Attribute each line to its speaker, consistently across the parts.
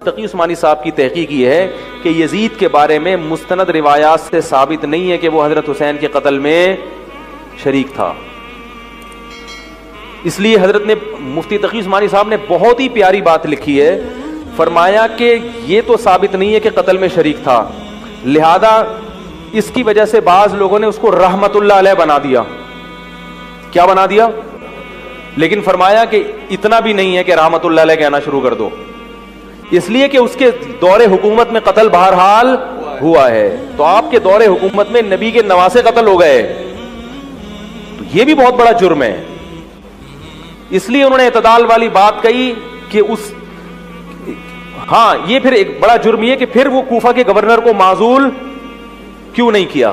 Speaker 1: تقی عثمانی صاحب کی تحقیق یہ ہے کہ یزید کے بارے میں مستند روایات سے ثابت نہیں ہے کہ وہ حضرت حسین کے قتل میں شریک تھا. اس لیے حضرت نے مفتی تقی عثمانی صاحب نے بہت ہی پیاری بات لکھی ہے. فرمایا کہ یہ تو ثابت نہیں ہے کہ قتل میں شریک تھا, لہذا اس کی وجہ سے بعض لوگوں نے اس کو رحمت اللہ علیہ بنا دیا. کیا بنا دیا؟ لیکن فرمایا کہ اتنا بھی نہیں ہے کہ رحمت اللہ علیہ کہنا شروع کر دو, اس لیے کہ اس کے دور حکومت میں قتل بہرحال ہوا ہے. تو آپ کے دور حکومت میں نبی کے نواسے قتل ہو گئے, تو یہ بھی بہت بڑا جرم ہے. اس لیے انہوں نے اعتدال والی بات کہی کہ ہاں یہ پھر ایک بڑا جرم یہ کہ پھر وہ کوفہ کے گورنر کو معزول کیوں نہیں کیا,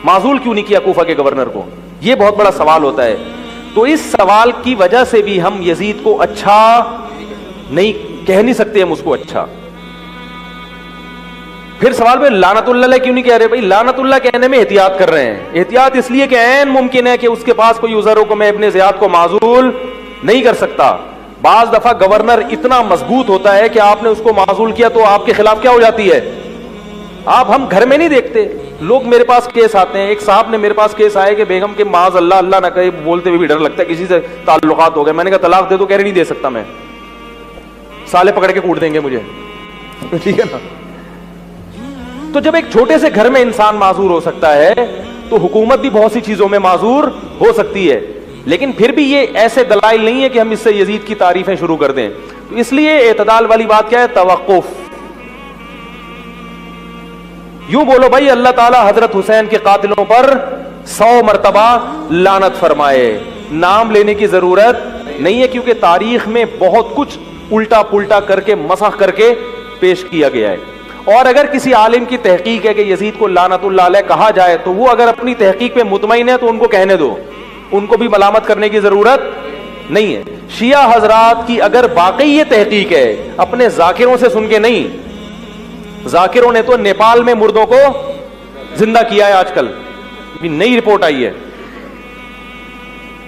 Speaker 1: معزول کیوں نہیں کیا کوفہ کے گورنر کو, یہ بہت بڑا سوال ہوتا ہے. تو اس سوال کی وجہ سے بھی ہم یزید کو اچھا نہیں کہہ نہیں سکتے, ہم اس کو اچھا. پھر سوال میں لعنت اللہ کیوں نہیں کہہ رہے؟ بھائی لعنت اللہ کہنے میں احتیاط کر رہے ہیں. احتیاط اس لیے کہ عین ممکن ہے کہ اس کے پاس کوئی عذر ہو کہ میں ابن زیاد کو معزول نہیں کر سکتا. بعض دفعہ گورنر اتنا مضبوط ہوتا ہے کہ آپ نے اس کو معزول کیا تو آپ کے خلاف کیا ہو جاتی ہے. ہم گھر میں نہیں دیکھتے, لوگ میرے پاس کیس آتے ہیں. ایک صاحب نے میرے پاس کیس آئے کہ بیگم کے معاذ اللہ اللہ نہ کرے, بولتے ہوئے بھی ڈر لگتا ہے کسی سے تعلقات ہو گئے. میں نے کہا طلاق دے دو, کہہ رہے نہیں دے سکتا میں, سالے پکڑ کے کوٹ دیں گے مجھے. ٹھیک ہے نا. تو جب ایک چھوٹے سے گھر میں انسان معذور ہو سکتا ہے تو حکومت بھی بہت سی چیزوں میں معذور ہو سکتی ہے. لیکن پھر بھی یہ ایسے دلائل نہیں ہے کہ ہم اس سے یزید کی تعریفیں شروع کر دیں. تو اس لیے اعتدال والی بات کیا ہے؟ توقف. یوں بولو بھائی اللہ تعالیٰ حضرت حسین کے قاتلوں پر 100 مرتبہ لعنت فرمائے, نام لینے کی ضرورت نہیں ہے, کیونکہ تاریخ میں بہت کچھ الٹا پلٹا کر کے مسخ کر کے پیش کیا گیا ہے. اور اگر کسی عالم کی تحقیق ہے کہ یزید کو لعنت اللہ علیہ کہا جائے تو وہ اگر اپنی تحقیق پہ مطمئن ہے تو ان کو کہنے دو, ان کو بھی ملامت کرنے کی ضرورت نہیں ہے. شیعہ حضرات کی اگر واقعی یہ تحقیق ہے, اپنے ذاکروں سے سن کے نہیں, ذاکروں نے تو نیپال میں مردوں کو زندہ کیا ہے. آج کل نئی رپورٹ آئی ہے.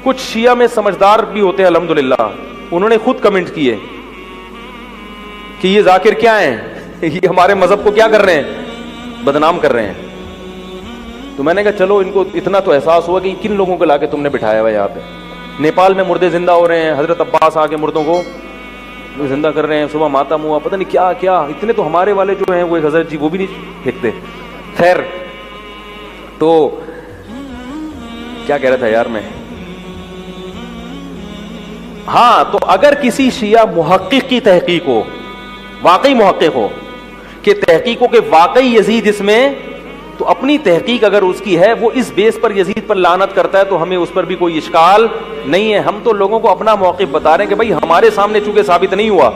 Speaker 1: کچھ شیعہ میں سمجھدار بھی ہوتے ہیں الحمدللہ, انہوں نے خود کمنٹ کیے کہ یہ ذاکر کیا ہیں, یہ ہمارے مذہب کو کیا کر رہے ہیں, بدنام کر رہے ہیں. تو میں نے کہا چلو ان کو اتنا تو احساس ہوا کہ کن لوگوں کو لا کے تم نے بٹھایا ہوا یہاں پہ. نیپال میں مردے زندہ ہو رہے ہیں, حضرت عباس آ کے مردوں کو زندہ کر رہے ہیں, صبح ماتم ہوا, پتہ نہیں کیا کیا. اتنے تو ہمارے والے جو ہیں وہ ایک حضرت جی وہ بھی نہیں پھینکتے. خیر, تو کیا کہہ رہا تھا یار میں, ہاں تو اگر کسی شیعہ محقق کی تحقیق ہو, واقعی محقق ہو کہ تحقیق ہو کہ واقعی یزید اس میں, تو اپنی تحقیق اگر اس کی ہے وہ اس بیس پر یزید پر لعنت کرتا ہے تو ہمیں اس پر بھی کوئی اشکال نہیں ہے. ہم تو لوگوں کو اپنا موقف بتا رہے ہیں کہ بھائی ہمارے سامنے چونکہ ثابت نہیں ہوا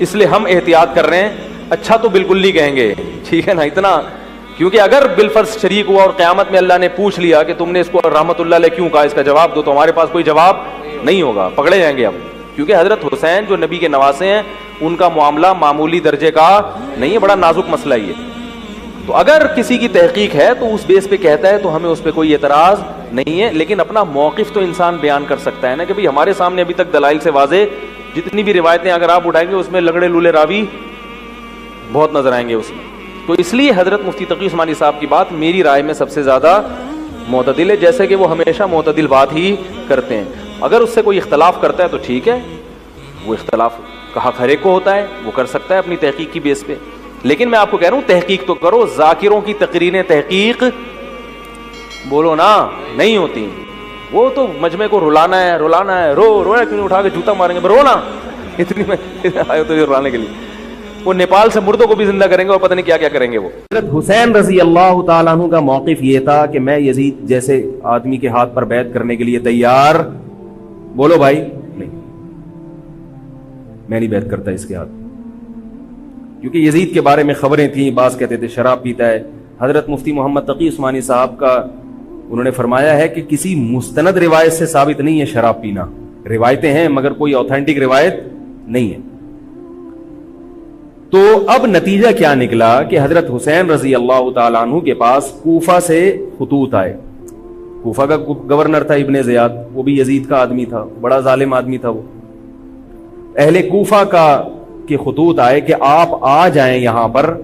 Speaker 1: اس لیے ہم احتیاط کر رہے ہیں. اچھا تو بالکل نہیں کہیں گے, ٹھیک ہے نا, اتنا, کیونکہ اگر بالفرض شریک ہوا اور قیامت میں اللہ نے پوچھ لیا کہ تم نے اس کو رحمت اللہ علیہ کیوں کہا, اس کا جواب دو, تو ہمارے پاس کوئی جواب نہیں ہوگا, پکڑے جائیں گے ہم. کیونکہ حضرت حسین جو نبی کے نواسے ہیں ان کا معاملہ معمولی درجے کا نہیں ہے, بڑا نازک مسئلہ ہی ہے. تو اگر کسی کی تحقیق ہے تو اس بیس پہ کہتا ہے تو ہمیں اس پہ کوئی اعتراض نہیں ہے. لیکن اپنا موقف تو انسان بیان کر سکتا ہے نا کہ بھئی ہمارے سامنے ابھی تک دلائل سے واضح جتنی بھی روایتیں اگر آپ اٹھائیں گے اس میں لگڑے لولے راوی بہت نظر آئیں گے اس میں. تو اس لیے حضرت مفتی تقی عثمانی صاحب کی بات میری رائے میں سب سے زیادہ معتدل ہے, جیسے کہ وہ ہمیشہ معتدل بات ہی کرتے ہیں. اگر اس سے کوئی اختلاف کرتا ہے تو ٹھیک ہے, وہ اختلاف کا حق ہر ایک کو ہوتا ہے, وہ کر سکتا ہے اپنی تحقیق کی بیس پہ. لیکن میں آپ کو کہہ رہا ہوں تحقیق تو کرو, ذاکروں کی تقریریں تحقیق بولو نا نہیں ہوتی. وہ تو مجمع کو رلانا ہے, رو کیوں اٹھا کے جوتا ماریں گے, رو نا, اتنی میں آئے تو رلانے کے لیے. وہ نیپال سے مردوں کو بھی زندہ کریں گے اور پتہ نہیں کیا کیا کریں گے. وہ حضرت حسین رضی اللہ تعالیٰ عنہ کا موقف یہ تھا کہ میں یزید جیسے آدمی کے ہاتھ پر بیعت کرنے کے لیے تیار, بولو بھائی, نہیں, میں نہیں بیعت کرتا اس کے ہاتھ. کیونکہ یزید کے بارے میں خبریں تھیں, بعض کہتے تھے شراب پیتا ہے. حضرت مفتی محمد تقی عثمانی صاحب کا انہوں نے فرمایا ہے کہ کسی مستند روایت سے ثابت نہیں ہے شراب پینا. روایتیں ہیں مگر کوئی اوتھینٹک روایت نہیں ہے. تو اب نتیجہ کیا نکلا کہ حضرت حسین رضی اللہ تعالیٰ عنہ کے پاس کوفہ سے خطوط آئے. کوفہ کا گورنر تھا ابن زیاد, وہ بھی یزید کا آدمی تھا, بڑا ظالم آدمی تھا وہ. اہل کوفہ کا کے خطوط آئے کہ آپ آ جائیں یہاں پر,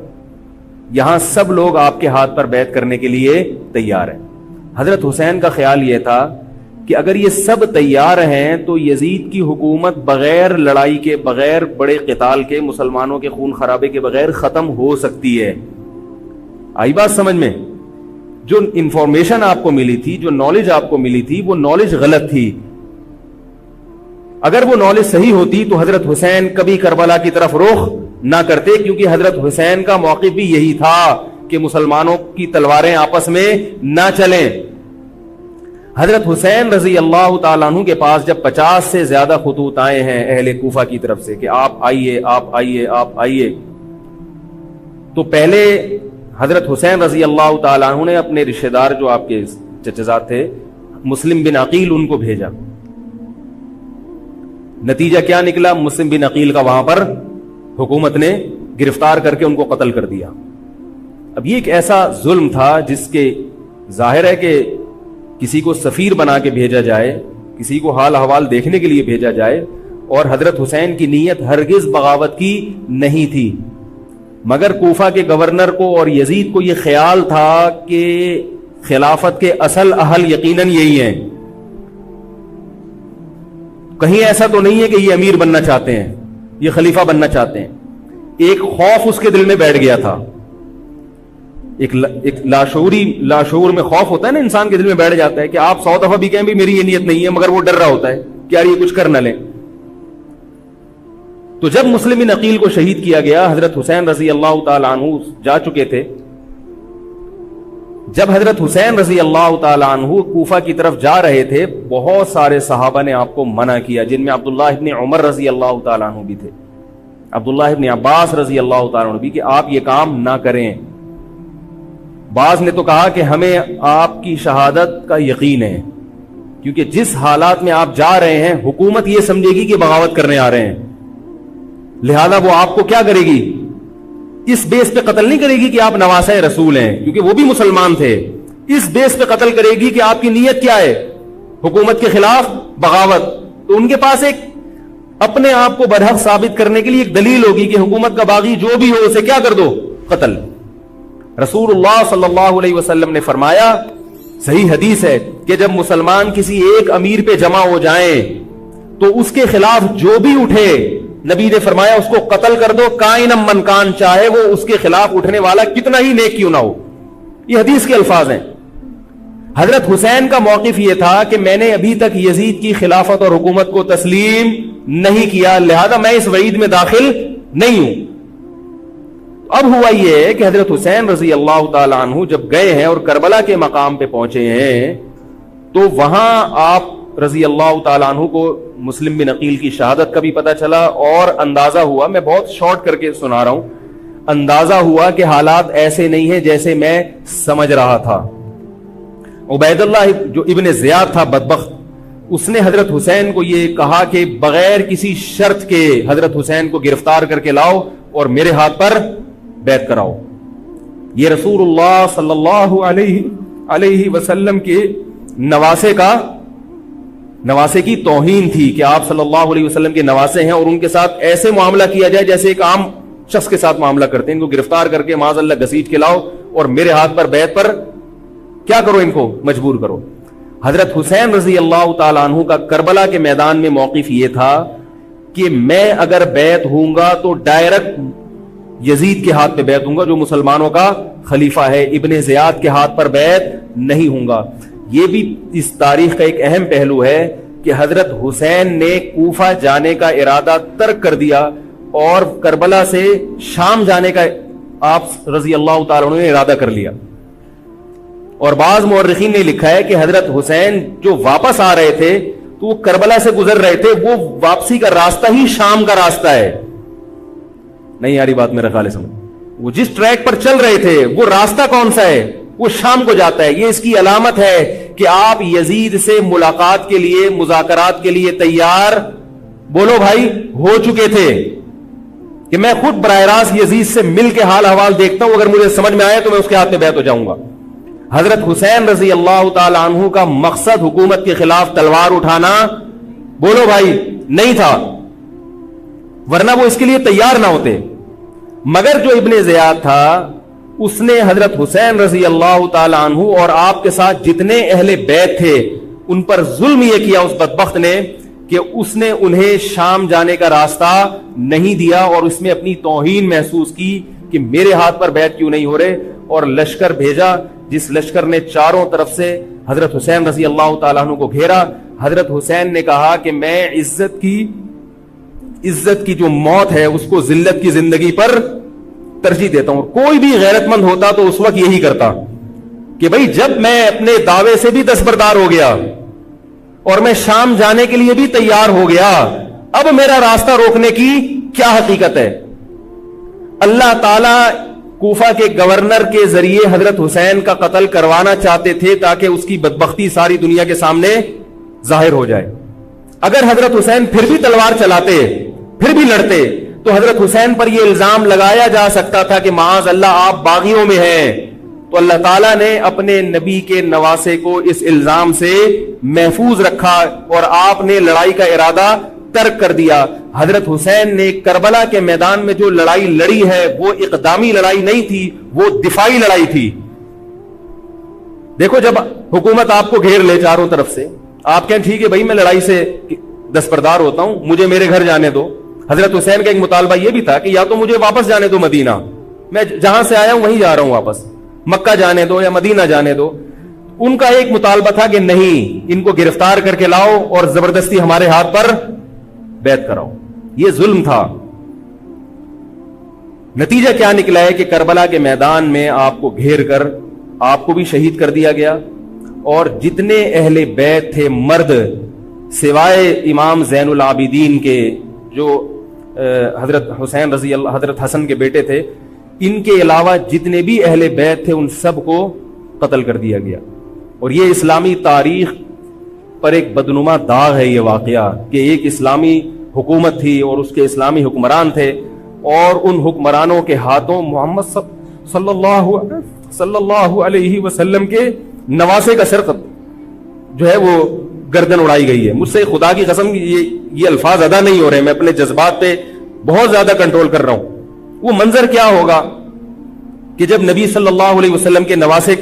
Speaker 1: یہاں سب لوگ آپ کے ہاتھ پر بیعت کرنے کے لیے تیار ہیں. حضرت حسین کا خیال یہ تھا کہ اگر یہ سب تیار ہیں تو یزید کی حکومت بغیر لڑائی کے, بغیر بڑے قتال کے, مسلمانوں کے خون خرابے کے بغیر ختم ہو سکتی ہے. آئی بات سمجھ میں؟ جو انفارمیشن آپ کو ملی تھی, جو نالج آپ کو ملی تھی, وہ نالج غلط تھی. اگر وہ نالج صحیح ہوتی تو حضرت حسین کبھی کربلا کی طرف رخ نہ کرتے, کیونکہ حضرت حسین کا موقف بھی یہی تھا کہ مسلمانوں کی تلواریں آپس میں نہ چلیں. حضرت حسین رضی اللہ تعالیٰ عنہ کے پاس جب 50 سے زیادہ خطوط آئے ہیں اہل کوفہ کی طرف سے کہ آپ آئیے, آپ آئیے, آپ آئیے, تو پہلے حضرت حسین رضی اللہ تعالیٰ عنہ نے اپنے رشتہ دار جو آپ کے چچزاد تھے مسلم بن عقیل, ان کو بھیجا. نتیجہ کیا نکلا؟ مسلم بن عقیل کا وہاں پر حکومت نے گرفتار کر کے ان کو قتل کر دیا. اب یہ ایک ایسا ظلم تھا جس کے ظاہر ہے کہ کسی کو سفیر بنا کے بھیجا جائے, کسی کو حال احوال دیکھنے کے لیے بھیجا جائے, اور حضرت حسین کی نیت ہرگز بغاوت کی نہیں تھی, مگر کوفہ کے گورنر کو اور یزید کو یہ خیال تھا کہ خلافت کے اصل اہل یقیناً یہی ہیں, کہیں ایسا تو نہیں ہے کہ یہ امیر بننا چاہتے ہیں, یہ خلیفہ بننا چاہتے ہیں. ایک خوف اس کے دل میں بیٹھ گیا تھا, ایک لاشعور میں خوف ہوتا ہے نا انسان کے دل میں بیٹھ جاتا ہے کہ آپ 100 دفعہ بھی کہیں بھی میری یہ نیت نہیں ہے, مگر وہ ڈر رہا ہوتا ہے کہ یار یہ کچھ کر نہ لیں. تو جب مسلم بن عقیل کو شہید کیا گیا, حضرت حسین رضی اللہ تعالیٰ عنہ جا چکے تھے. جب حضرت حسین رضی اللہ تعالیٰ عنہ کوفہ کی طرف جا رہے تھے, بہت سارے صحابہ نے آپ کو منع کیا, جن میں عبداللہ ابن عمر رضی اللہ تعالیٰ عنہ بھی تھے, عبداللہ ابن عباس رضی اللہ تعالیٰ عنہ بھی, کہ آپ یہ کام نہ کریں. بعض نے تو کہا کہ ہمیں آپ کی شہادت کا یقین ہے, کیونکہ جس حالات میں آپ جا رہے ہیں حکومت یہ سمجھے گی کہ بغاوت کرنے آ رہے ہیں, لہذا وہ آپ کو کیا کرے گی, اس بیس پہ قتل نہیں کرے گی کہ آپ نواسہ رسول ہیں, کیونکہ وہ بھی مسلمان تھے. اس بیس پہ قتل کرے گی کہ آپ کی نیت کیا ہے, حکومت کے خلاف بغاوت. تو ان کے پاس ایک اپنے آپ کو برحق ثابت کرنے کے لیے ایک دلیل ہوگی کہ حکومت کا باغی جو بھی ہو اسے کیا کر دو, قتل. رسول اللہ صلی اللہ علیہ وسلم نے فرمایا, صحیح حدیث ہے, کہ جب مسلمان کسی ایک امیر پہ جمع ہو جائیں تو اس کے خلاف جو بھی اٹھے, نبی نے فرمایا اس کو قتل کر دو, کائنم من کان, چاہے وہ اس کے خلاف اٹھنے والا کتنا ہی نیک کیوں نہ ہو. یہ حدیث کے الفاظ ہیں. حضرت حسین کا موقف یہ تھا کہ میں نے ابھی تک یزید کی خلافت اور حکومت کو تسلیم نہیں کیا, لہذا میں اس وعید میں داخل نہیں ہوں. اب ہوا یہ کہ حضرت حسین رضی اللہ تعالی عنہ جب گئے ہیں اور کربلا کے مقام پہ پہنچے ہیں, تو وہاں آپ رضی اللہ تعالی عنہ کو مسلم بن عقیل کی شہادت کا بھی پتہ چلا, اور اندازہ ہوا, میں بہت شارٹ کر کے سنا رہا ہوں, اندازہ ہوا کہ حالات ایسے نہیں ہیں جیسے میں سمجھ رہا تھا. عبید اللہ جو ابن زیاد تھا بدبخت, اس نے حضرت حسین کو یہ کہا کہ بغیر کسی شرط کے حضرت حسین کو گرفتار کر کے لاؤ اور میرے ہاتھ پر بیعت کراؤ. یہ رسول اللہ صلی اللہ علیہ وسلم کے نواسے کی توہین تھی کہ آپ صلی اللہ علیہ وسلم کے نواسے ہیں اور ان کے ساتھ ایسے معاملہ کیا جائے جیسے ایک عام شخص کے ساتھ معاملہ کرتے ہیں. ان کو گرفتار کر کے معاذ اللہ گھسیٹ کے لاؤ اور میرے ہاتھ پر بیعت پر کیا کرو, ان کو مجبور کرو. حضرت حسین رضی اللہ تعالیٰ عنہ کا کربلا کے میدان میں موقف یہ تھا کہ میں اگر بیعت ہوں گا تو ڈائریکٹ یزید کے ہاتھ پہ بیعت ہوں گا جو مسلمانوں کا خلیفہ ہے, ابن زیاد کے ہاتھ پر بیعت نہیں ہوں گا. یہ بھی اس تاریخ کا ایک اہم پہلو ہے کہ حضرت حسین نے کوفہ جانے کا ارادہ ترک کر دیا اور کربلا سے شام جانے کا آپ رضی اللہ تعالیٰ عنہ نے ارادہ کر لیا. اور بعض مورخین نے لکھا ہے کہ حضرت حسین جو واپس آ رہے تھے تو وہ کربلا سے گزر رہے تھے, وہ واپسی کا راستہ ہی شام کا راستہ ہے. نہیں یاری بات میرا خیال ہے سمجھ, وہ جس ٹریک پر چل رہے تھے وہ راستہ کون سا ہے, وہ شام کو جاتا ہے. یہ اس کی علامت ہے کہ آپ یزید سے ملاقات کے لیے, مذاکرات کے لیے تیار, بولو بھائی, ہو چکے تھے کہ میں خود براہ راست یزید سے مل کے حال احوال دیکھتا ہوں, اگر مجھے سمجھ میں آئے تو میں اس کے ہاتھ میں بیعت ہو جاؤں گا. حضرت حسین رضی اللہ تعالی عنہ کا مقصد حکومت کے خلاف تلوار اٹھانا, بولو بھائی, نہیں تھا. ورنہ وہ اس کے لیے تیار نہ ہوتے. مگر جو ابن زیاد تھا اس نے حضرت حسین رضی اللہ تعالی عنہ اور آپ کے ساتھ جتنے اہل بیت تھے ان پر ظلم یہ کیا اس بدبخت نے کہ اس نے انہیں شام جانے کا راستہ نہیں دیا اور اس میں اپنی توہین محسوس کی کہ میرے ہاتھ پر بیعت کیوں نہیں ہو رہے, اور لشکر بھیجا جس لشکر نے چاروں طرف سے حضرت حسین رضی اللہ تعالیٰ عنہ کو گھیرا. حضرت حسین نے کہا کہ میں عزت کی جو موت ہے اس کو ذلت کی زندگی پر ترجیح دیتا ہوں. کوئی بھی غیرت مند ہوتا تو اس وقت یہی کرتا کہ بھئی جب میں اپنے دعوے سے بھی دستبردار ہو گیا اور میں شام جانے کے لیے بھی تیار ہو گیا, اب میرا راستہ روکنے کی کیا حقیقت ہے. اللہ تعالی کوفہ کے گورنر کے ذریعے حضرت حسین کا قتل کروانا چاہتے تھے تاکہ اس کی بدبختی ساری دنیا کے سامنے ظاہر ہو جائے. اگر حضرت حسین پھر بھی تلوار چلاتے, پھر بھی لڑتے, تو حضرت حسین پر یہ الزام لگایا جا سکتا تھا کہ معاذ اللہ آپ باغیوں میں ہیں. تو اللہ تعالیٰ نے اپنے نبی کے نواسے کو اس الزام سے محفوظ رکھا اور آپ نے لڑائی کا ارادہ ترک کر دیا. حضرت حسین نے کربلا کے میدان میں جو لڑائی لڑی ہے وہ اقدامی لڑائی نہیں تھی, وہ دفاعی لڑائی تھی. دیکھو جب حکومت آپ کو گھیر لے چاروں طرف سے, آپ کہیں ٹھیک ہے بھائی میں لڑائی سے دستبردار ہوتا ہوں, مجھے میرے گھر جانے دو. حضرت حسین کا ایک مطالبہ یہ بھی تھا کہ یا تو مجھے واپس جانے دو مدینہ, میں جہاں سے آیا ہوں وہیں جا رہا ہوں واپس, مکہ جانے دو یا مدینہ جانے دو. ان کا ایک مطالبہ تھا کہ نہیں, ان کو گرفتار کر کے لاؤ اور زبردستی ہمارے ہاتھ پر بیعت کراؤ. یہ ظلم تھا. نتیجہ کیا نکلا ہے کہ کربلا کے میدان میں آپ کو گھیر کر آپ کو بھی شہید کر دیا گیا, اور جتنے اہل بیت تھے مرد سوائے امام زین العابدین کے جو حضرت حسین رضی اللہ حضرت حسن کے بیٹے تھے, ان کے علاوہ جتنے بھی اہل بیت تھے ان سب کو قتل کر دیا گیا. اور یہ اسلامی تاریخ پر ایک بدنما داغ ہے یہ واقعہ کہ ایک اسلامی حکومت تھی اور اس کے اسلامی حکمران تھے, اور ان حکمرانوں کے ہاتھوں محمد صلی اللہ علیہ وسلم کے نواسے کا سر جو ہے وہ گردن اڑائی گئی ہے. مجھ سے خدا کی قسم یہ الفاظ ادا نہیں ہو رہے, میں اپنے جذبات پہ بہت زیادہ کنٹرول کر رہا ہوں. وہ منظر کیا ہوگا کہ جب نبی صلی اللہ علیہ وسلم کے نواسے,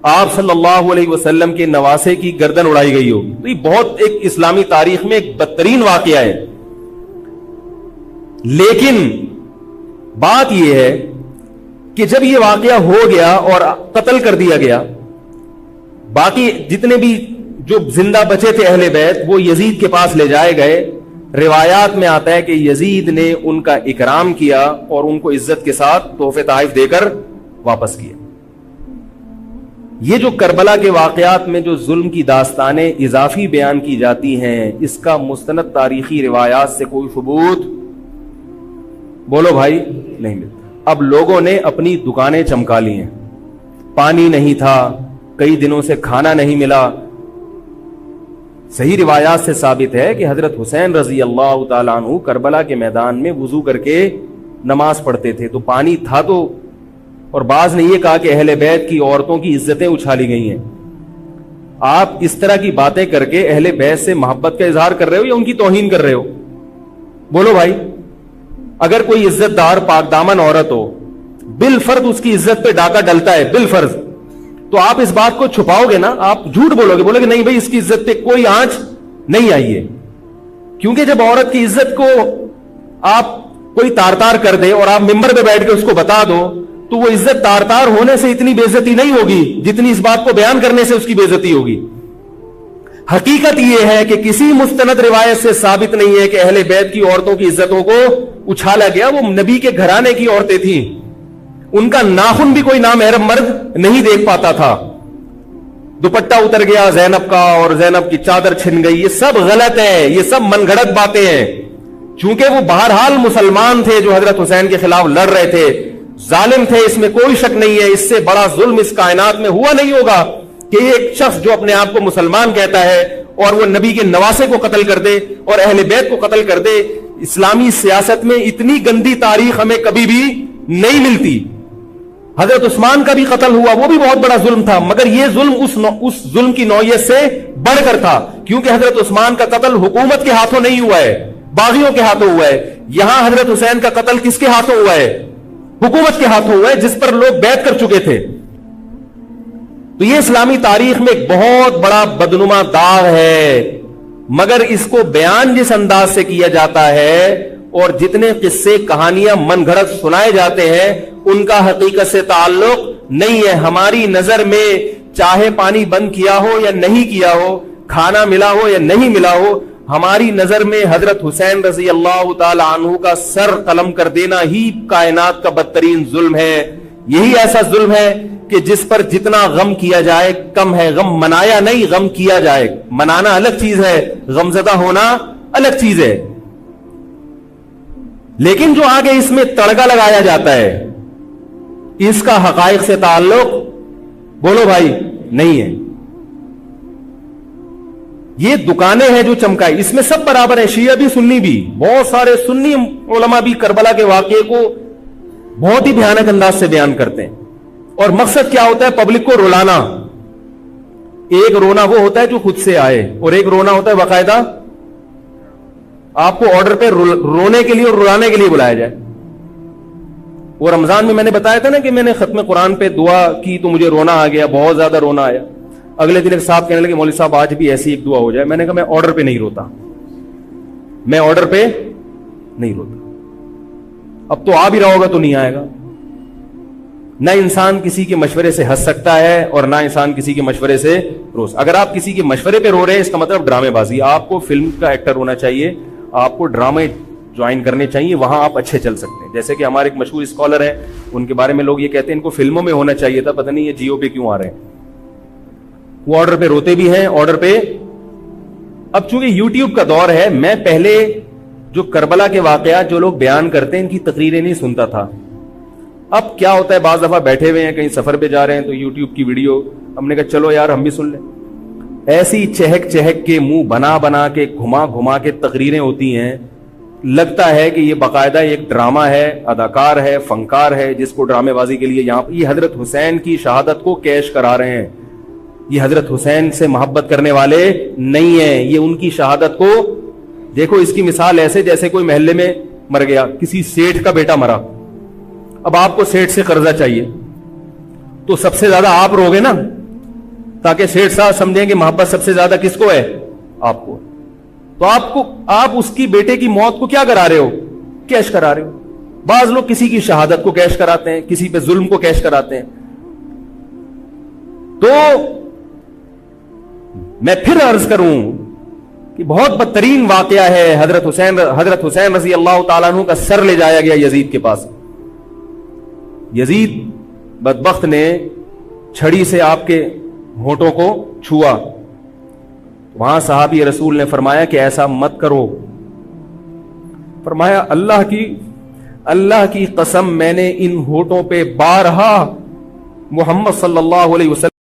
Speaker 1: آپ صلی اللہ علیہ وسلم کے نواسے کی گردن اڑائی گئی ہوگی. تو یہ بہت ایک اسلامی تاریخ میں ایک بدترین واقعہ ہے. لیکن بات یہ ہے کہ جب یہ واقعہ ہو گیا اور قتل کر دیا گیا, باقی جتنے بھی جو زندہ بچے تھے اہل بیت وہ یزید کے پاس لے جائے گئے. روایات میں آتا ہے کہ یزید نے ان کا اکرام کیا اور ان کو عزت کے ساتھ تحفے تحائف دے کر واپس کیا. یہ جو کربلا کے واقعات میں جو ظلم کی داستانیں اضافی بیان کی جاتی ہیں, اس کا مستند تاریخی روایات سے کوئی ثبوت بولو بھائی نہیں ملتا. اب لوگوں نے اپنی دکانیں چمکا لی ہیں, پانی نہیں تھا, کئی دنوں سے کھانا نہیں ملا. صحیح روایات سے ثابت ہے کہ حضرت حسین رضی اللہ تعالیٰ عنہ کربلا کے میدان میں وضو کر کے نماز پڑھتے تھے, تو پانی تھا تو. اور بعض نے یہ کہا کہ اہل بیت کی عورتوں کی عزتیں اچھالی گئی ہیں. آپ اس طرح کی باتیں کر کے اہل بیت سے محبت کا اظہار کر رہے ہو یا ان کی توہین کر رہے ہو؟ بولو بھائی. اگر کوئی عزت دار پاک دامن عورت ہو, بالفرض اس کی عزت پہ ڈاکہ ڈلتا ہے بالفرض, تو آپ اس بات کو چھپاؤ گے نا, آپ جھوٹ بولو گے, بولو گے نہیں بھائی اس کی عزت پہ کوئی آنچ نہیں آئی ہے. کیونکہ جب عورت کی عزت کو آپ کوئی تار تار کر دے اور آپ ممبر پہ بیٹھ کے اس کو بتا دو, تو وہ عزت تار تار ہونے سے اتنی بے عزتی نہیں ہوگی جتنی اس بات کو بیان کرنے سے اس کی بے عزتی ہوگی. حقیقت یہ ہے کہ کسی مستند روایت سے ثابت نہیں ہے کہ اہل بیت کی عورتوں کی عزتوں کو اچھالا گیا. وہ نبی کے گھرانے کی عورتیں تھیں, ان کا ناخن بھی کوئی نامحرم مرد نہیں دیکھ پاتا تھا. دوپٹہ اتر گیا زینب کا اور زینب کی چادر چھن گئی, یہ سب غلط ہے, یہ سب من گھڑت باتیں ہیں. چونکہ وہ بہرحال مسلمان تھے جو حضرت حسین کے خلاف لڑ رہے تھے, ظالم تھے, اس میں کوئی شک نہیں ہے. اس سے بڑا ظلم اس کائنات میں ہوا نہیں ہوگا کہ ایک شخص جو اپنے آپ کو مسلمان کہتا ہے اور وہ نبی کے نواسے کو قتل کر دے اور اہل بیت کو قتل کر دے. اسلامی سیاست میں اتنی گندی تاریخ ہمیں کبھی بھی نہیں ملتی. حضرت عثمان کا بھی قتل ہوا, وہ بھی بہت بڑا ظلم تھا, مگر یہ ظلم اس ظلم کی نوعیت سے بڑھ کر تھا, کیونکہ حضرت عثمان کا قتل حکومت کے ہاتھوں نہیں ہوا ہے, باغیوں کے ہاتھوں ہوا ہے. یہاں حضرت حسین کا قتل کس کے ہاتھوں ہوا ہے؟ حکومت کے ہاتھوں ہوا ہے جس پر لوگ بیعت کر چکے تھے. تو یہ اسلامی تاریخ میں ایک بہت بڑا بدنما داغ ہے، مگر اس کو بیان جس انداز سے کیا جاتا ہے اور جتنے قصے کہانیاں من گھڑت سنائے جاتے ہیں ان کا حقیقت سے تعلق نہیں ہے. ہماری نظر میں چاہے پانی بند کیا ہو یا نہیں کیا ہو، کھانا ملا ہو یا نہیں ملا ہو، ہماری نظر میں حضرت حسین رضی اللہ تعالی عنہ کا سر قلم کر دینا ہی کائنات کا بدترین ظلم ہے. یہی ایسا ظلم ہے کہ جس پر جتنا غم کیا جائے کم ہے. غم منایا نہیں، غم کیا جائے. منانا الگ چیز ہے، غمزدہ ہونا الگ چیز ہے. لیکن جو آگے اس میں تڑکا لگایا جاتا ہے اس کا حقائق سے تعلق بولو بھائی نہیں ہے. یہ دکانیں ہیں جو چمکائی، اس میں سب برابر ہیں، شیعہ بھی سنی بھی. بہت سارے سنی علماء بھی کربلا کے واقعے کو بہت ہی بھیانک انداز سے بیان کرتے ہیں، اور مقصد کیا ہوتا ہے؟ پبلک کو رلانا. ایک رونا وہ ہوتا ہے جو خود سے آئے، اور ایک رونا ہوتا ہے باقاعدہ آپ کو آرڈر پہ رونے کے لیے اور رلانے کے لیے بلایا جائے. وہ رمضان میں نے بتایا تھا نا کہ میں نے ختم قرآن پہ دعا کی تو مجھے رونا آ گیا، بہت زیادہ رونا آیا. اگلے دن ایک صاحب کہنے لگے مولوی صاحب آج بھی ایسی ایک دعا ہو جائے. میں نے کہا میں آرڈر پہ نہیں روتا، میں آرڈر پہ نہیں روتا. اب تو آ بھی رہا ہوگا تو نہیں آئے گا. نہ انسان کسی کے مشورے سے ہنس سکتا ہے اور نہ انسان کسی کے مشورے سے روز. اگر آپ کسی کے مشورے پہ رو رہے ہیں اس کا مطلب ڈرامے بازی. آپ کو فلم کا ایکٹر ہونا چاہیے، آپ کو ڈرامے جوائن کرنے چاہیے، وہاں آپ اچھے چل سکتے ہیں. جیسے کہ ہمارے ایک مشہور اسکالر ہیں، ان کے بارے میں لوگ یہ کہتے ہیں ان کو فلموں میں ہونا چاہیے تھا، پتہ نہیں یہ جیو پہ کیوں آ رہے ہیں. وہ آرڈر پہ روتے بھی ہیں، آرڈر پہ. اب چونکہ یوٹیوب کا دور ہے، میں پہلے جو کربلا کے واقعات جو لوگ بیان کرتے ہیں ان کی تقریریں نہیں سنتا تھا. اب کیا ہوتا ہے بعض دفعہ بیٹھے ہوئے ہیں کہیں سفر پہ جا رہے ہیں تو یوٹیوب کی ویڈیو ہم نے کہا چلو یار ہم بھی سن لیں. ایسی چہک چہک کے منہ بنا بنا کے گھما گھما کے تقریریں ہوتی ہیں، لگتا ہے کہ یہ باقاعدہ ایک ڈرامہ ہے، اداکار ہے، فنکار ہے جس کو ڈرامے بازی کے لیے یہاں یہ حضرت حسین کی شہادت کو کیش کرا رہے ہیں. یہ حضرت حسین سے محبت کرنے والے نہیں ہیں، یہ ان کی شہادت کو دیکھو. اس کی مثال ایسے جیسے کوئی محلے میں مر گیا، کسی سیٹھ کا بیٹا مرا، اب آپ کو سیٹھ سے قرضہ چاہیے تو سب سے زیادہ آپ روگے نا، تاکہ سیٹھ صاحب سمجھیں کہ محبت سب سے زیادہ کس کو ہے؟ آپ کو. تو آپ اس کی بیٹے کی موت کو کیا کرا رہے ہو؟ کیش کرا رہے ہو. بعض لوگ کسی کی شہادت کو کیش کراتے ہیں، کسی پہ ظلم کو کیش کراتے ہیں. تو میں پھر عرض کروں کہ بہت بدترین واقعہ ہے حضرت حسین رضی اللہ تعالیٰ عنہ کا سر لے جایا گیا یزید کے پاس. یزید بدبخت نے چھڑی سے آپ کے ہونٹوں کو چھوا. وہاں صحابی رسول نے فرمایا کہ ایسا مت کرو. فرمایا اللہ کی قسم میں نے ان ہونٹوں پہ بارہا محمد صلی اللہ علیہ وسلم